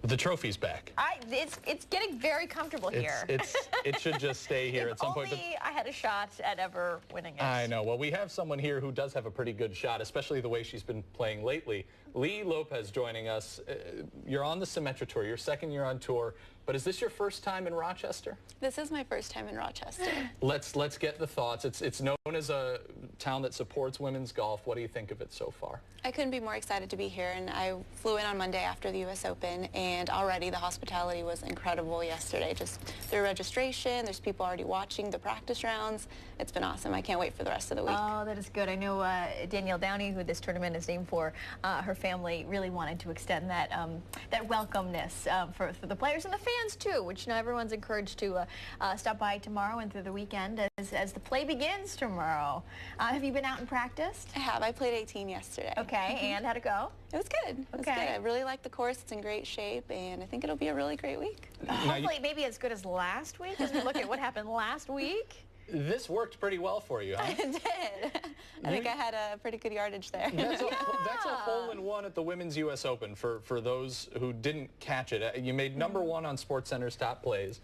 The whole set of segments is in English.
The trophy's back. It's getting very comfortable here. It should just stay here at some point. Only I had a shot at ever winning it. I know. Well, we have someone here who does have a pretty good shot, especially the way she's been playing lately. Lee Lopez joining us. You're on the Symetra Tour. Your second year on tour. But is this your first time in Rochester? This is my first time in Rochester. Let's get the thoughts. It's known as a town that supports women's golf. What do you think of it so far? I couldn't be more excited to be here, and I flew in on Monday after the U.S. Open, and already the hospitality was incredible yesterday. Just through registration, there's people already watching the practice rounds. It's been awesome. I can't wait for the rest of the week. Oh, that is good. I know Danielle Downey, who this tournament is named for, her family really wanted to extend that that welcomeness for the players and the fans too, which now everyone's encouraged to stop by tomorrow and through the weekend as the play begins tomorrow. Have you been out and practiced? I have. I played 18 yesterday. Okay, and how'd it go? It was good. It was good. I really like the course. It's in great shape, and I think it'll be a really great week. Hopefully maybe as good as last week, as we look at what happened last week. This worked pretty well for you, huh? It did. I think I had a pretty good yardage there. That's a hole-in-one at the Women's U.S. Open for those who didn't catch it. You made #1 on SportsCenter's top plays.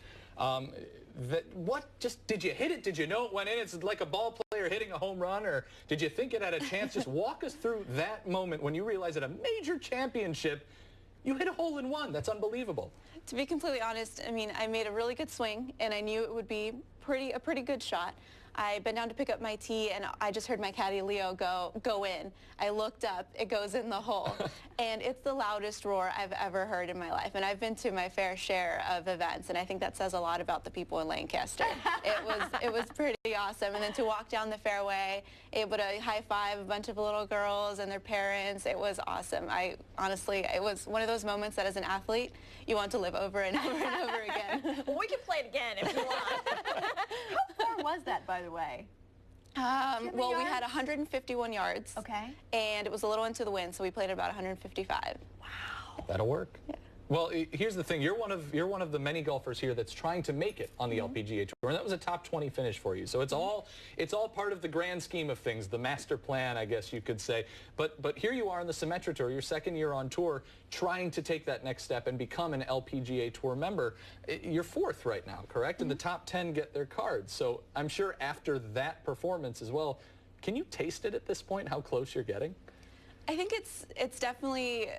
Did you hit it? Did you know it went in? It's like a ball player hitting a home run, or did you think it had a chance? Just walk us through that moment when you realized at a major championship you hit a hole-in-one. That's unbelievable. To be completely honest, I mean, I made a really good swing, and I knew it would be a pretty good shot. I bent down to pick up my tee, and I just heard my caddy Leo go in. I looked up, it goes in the hole, and it's the loudest roar I've ever heard in my life. And I've been to my fair share of events, and I think that says a lot about the people in Lancaster. It was pretty awesome. And then to walk down the fairway, able to high five a bunch of little girls and their parents, it was awesome. Honestly, it was one of those moments that as an athlete you want to live over and over and over again. Well, we can play it again if you want. How far was that, by the way? Well, we had 151 yards. Okay. And it was a little into the wind, so we played at about 155. Wow. That'll work. Yeah. Well, here's the thing. You're one of the many golfers here that's trying to make it on the LPGA Tour, and that was a top 20 finish for you. So it's all part of the grand scheme of things, the master plan, I guess you could say. But here you are on the Symetra Tour, your second year on tour, trying to take that next step and become an LPGA Tour member. You're fourth right now, correct? And the top 10 get their cards. So I'm sure after that performance as well, can you taste it at this point, how close you're getting? I think it's definitely,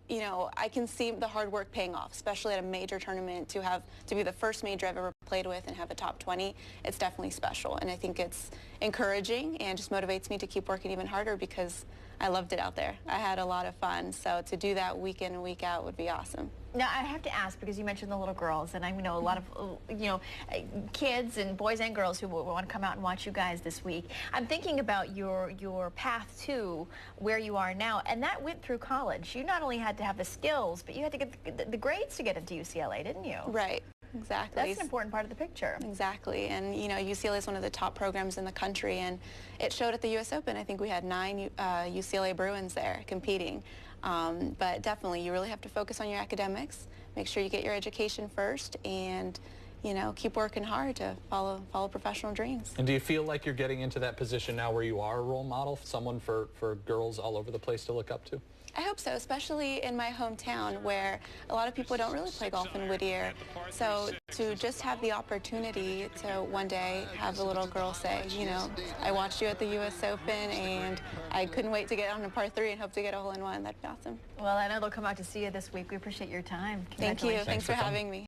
you know, I can see the hard work paying off, especially at a major tournament. To be the first major I've ever played with and have a top 20, it's definitely special. And I think it's encouraging and just motivates me to keep working even harder because I loved it out there. I had a lot of fun. So to do that week in and week out would be awesome. Now, I have to ask, because you mentioned the little girls, and I know a lot of, kids and boys and girls who want to come out and watch you guys this week. I'm thinking about your path to where you are now, and that went through college. You not only had to have the skills, but you had to get the grades to get into UCLA, didn't you? Right. Exactly. That's an important part of the picture. Exactly. And, you know, UCLA is one of the top programs in the country, and it showed at the U.S. Open. I think we had 9 UCLA Bruins there competing. But definitely, you really have to focus on your academics, make sure you get your education first, and, you know, keep working hard to follow professional dreams. And do you feel like you're getting into that position now where you are a role model, someone for girls all over the place to look up to? I hope so, especially in my hometown where a lot of people don't really play golf in Whittier. So to just have the opportunity to one day have a little girl say, you know, I watched you at the U.S. Open and I couldn't wait to get on a par 3 and hope to get a hole-in-one. That'd be awesome. Well, I know they'll come out to see you this week. We appreciate your time. Thank you. Thanks for having me.